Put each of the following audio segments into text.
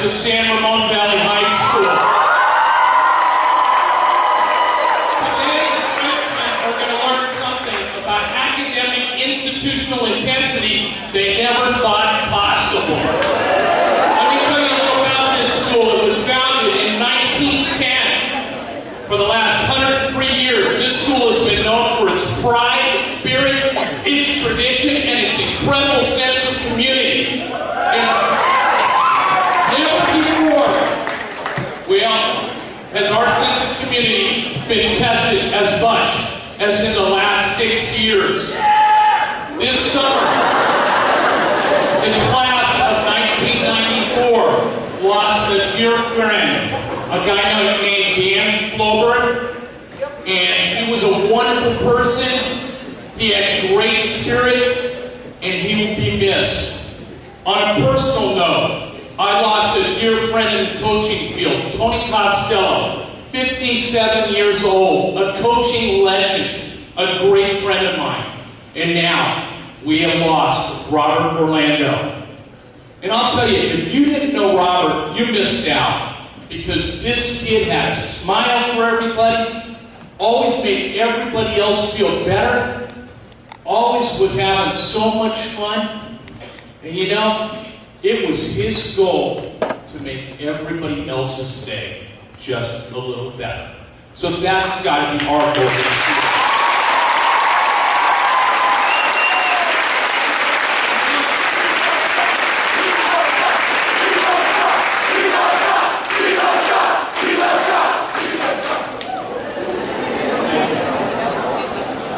to San Ramon Valley High School. Today, freshmen are going to learn something about academic institutional intensity they never thought possible. Let me tell you a little about this school. It was founded in 1910. For the last 103 years, this school has been known for its pride, its spirit, its tradition, and its incredible sense of community. And never before, well, has our sense of community been tested as much as in the last 6 years. This summer, the class of 1994 lost a dear friend, a guy named Dan Floberg, and he was a wonderful person. He had great spirit, and he will be missed. On a personal note, I lost a dear friend in the coaching field, Tony Costello, 57 years old, a coaching legend, a great friend of mine. And now, we have lost Robert Orlando. And I'll tell you, if you didn't know Robert, you missed out. Because this kid had a smile for everybody, always made everybody else feel better, always was having so much fun. And you know, it was his goal to make everybody else's day just a little better. So that's got to be our goal.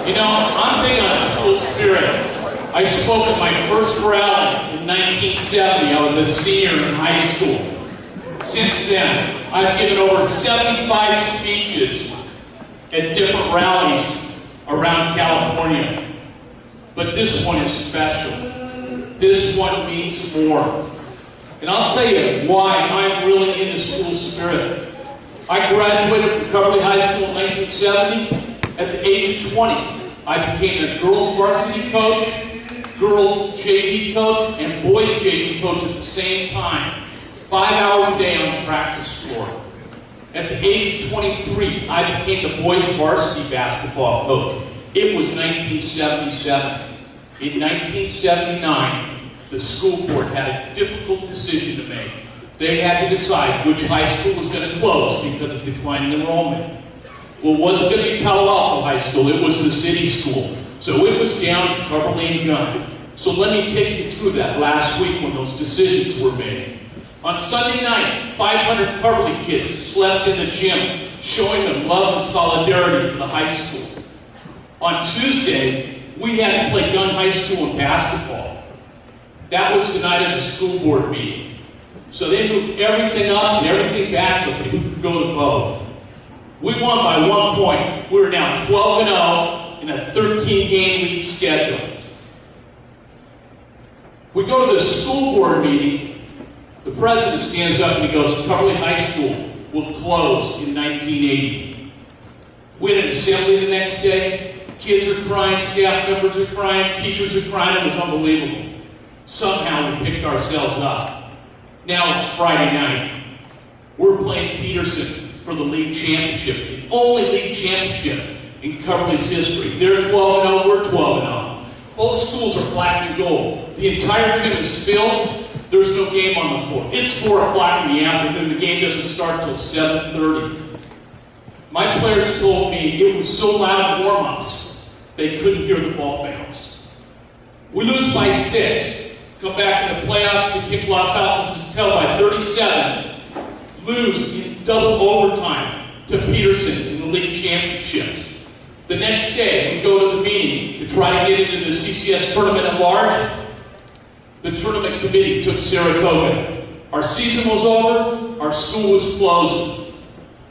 You know, I'm big on school spirit. I spoke at my first rally in 1970. I was a senior in high school. Since then, I've given over 75 speeches at different rallies around California. But this one is special. This one means more. And I'll tell you why I'm really into school spirit. I graduated from Coverly High School in 1970. At the age of 20, I became a girls varsity coach, girls JV coach, and boys JV coach at the same time. 5 hours a day on the practice floor. At the age of 23, I became the boys varsity basketball coach. It was 1977. In 1979, the school board had a difficult decision to make. They had to decide which high school was going to close because of declining enrollment. Well, it wasn't going to be Palo Alto High School, it was the city school. So it was down to Coverly and Gunn. So let me take you through that last week when those decisions were made. On Sunday night, 500 Coverly kids slept in the gym, showing them love and solidarity for the high school. On Tuesday, we had to play Gunn High School in basketball. That was the night of the school board meeting. So they moved everything up and everything back so people could go to both. We won by 1 point. We're now 12-0 in a 13-game league schedule. We go to the school board meeting. The president stands up and he goes, Coverly High School will close in 1980. We had an assembly the next day. Kids are crying, staff members are crying, teachers are crying. It was unbelievable. Somehow we picked ourselves up. Now it's Friday night. We're playing Peterson for the league championship, the only league championship in Coverly's history. They're 12-0, we're 12-0. Both schools are black and gold. The entire gym is filled. There's no game on the floor. It's 4 o'clock in the afternoon. The game doesn't start till 7:30. My players told me it was so loud in warm-ups, they couldn't hear the ball bounce. We lose by 6. Come back in the playoffs to kick Los Altos' tail by 37. Lose in double overtime to Peterson in the league championships. The next day, we go to the meeting to try to get into the CCS tournament at large. The tournament committee took Saratoga. Our season was over, our school was closing.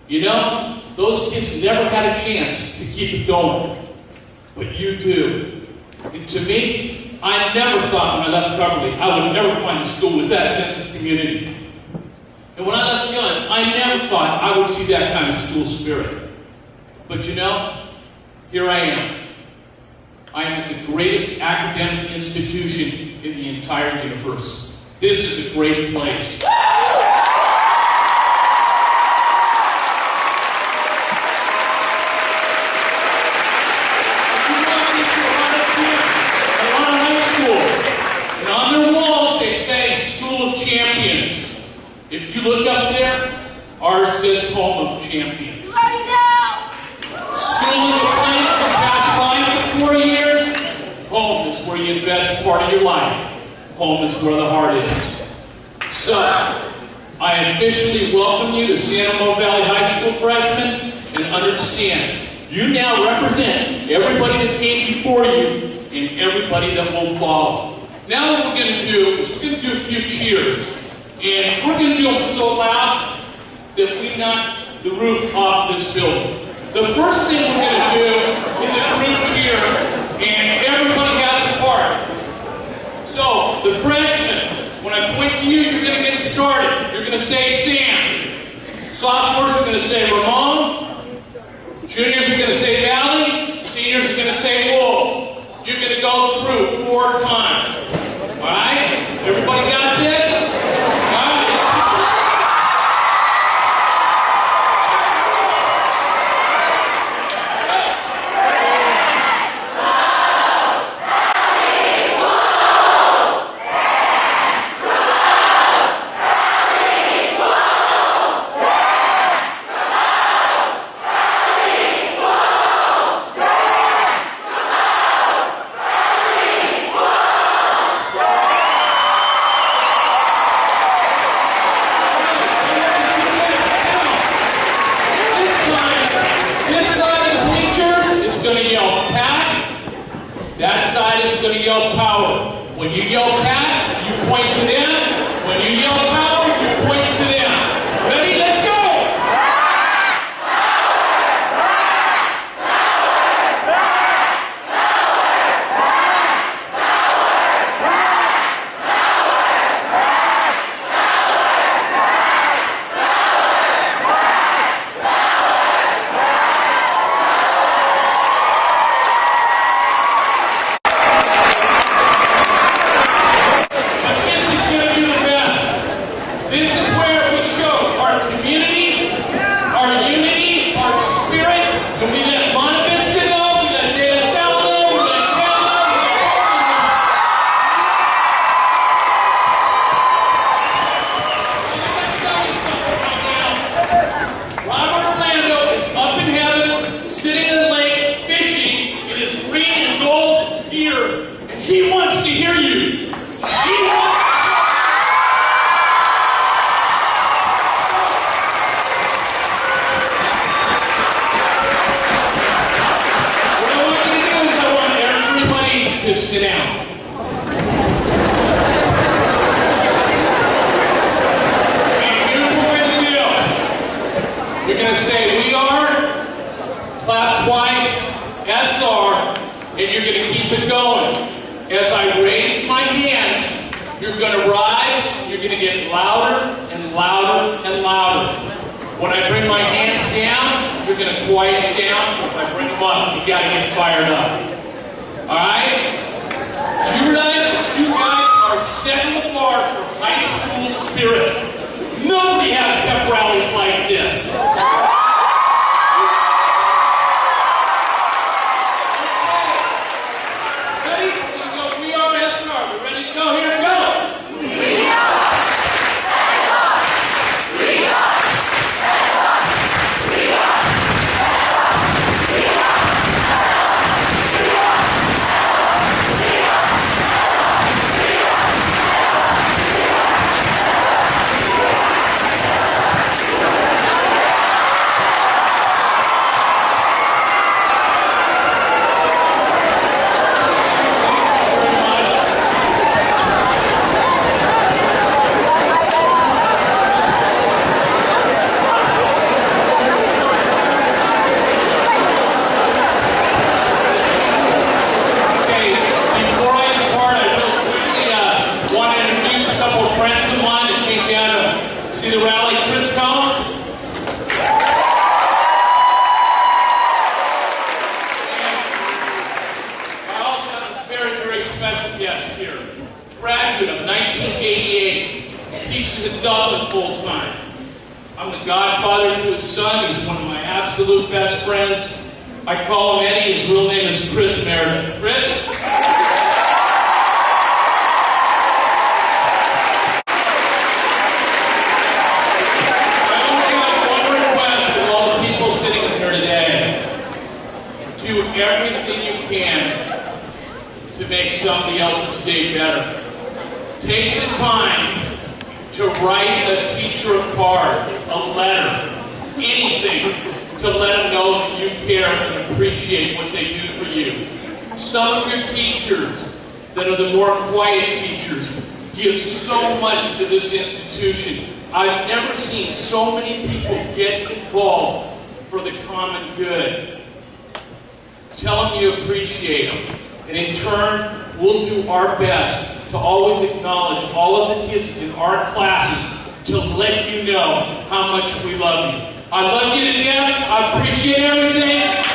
You know, those kids never had a chance to keep it going. But you do. And to me, I never thought when I left Coverly, I would never find a school with that sense of community. And when I left Gunn, I never thought I would see that kind of school spirit. But you know, here I am. I am at the greatest academic institution in the entire universe. This is a great place. If you look up there, ours says Home of Champions. School is a place to pass by for 4 years. Home is where you invest part of your life. Home is where the heart is. So, I officially welcome you to San Ramon Valley High School freshmen, and understand, you now represent everybody that came before you and everybody that will follow. Now what we're going to do is we're going to do a few cheers. And we're going to do them so loud that we knock the roof off this building. The first thing we're going to do is a group cheer, and everybody has a part. So, the freshmen, when I point to you, you're going to get started. You're going to say Sam. Sophomores are going to say Ramon. Juniors are going to say Valley. Seniors are going to say Wolves. You're going to go through 4 times. All right? Everybody got this? When you yell Pat, you point to them. When you yell power, you point to them. Ready? Let's go! He wants to hear you. What I want you to do is I want everybody to sit down. And here's what we're going to do. You're going to say, we are, clap twice, SR, and you're going to keep it going. As I raise my hands, you're going to rise, you're going to get louder and louder and louder. When I bring my hands down, you're going to quiet down. If I bring them up, you got to get fired up. Alright? Do you realize that you guys are setting the bar for high school spirit? Nobody has pep rallies like this. Graduate of 1988, teaches at Dublin full-time. I'm the godfather to his son. He's one of my absolute best friends. I call him Eddie. His real name is Chris Meredith. Chris? somebody else's day better. Take the time to write a teacher a card, a letter, anything to let them know that you care and appreciate what they do for you. Some of your teachers that are the more quiet teachers give so much to this institution. I've never seen so many people get involved for the common good. Tell them you appreciate them. And in turn, we'll do our best to always acknowledge all of the kids in our classes to let you know how much we love you. I love you to death. I appreciate everything.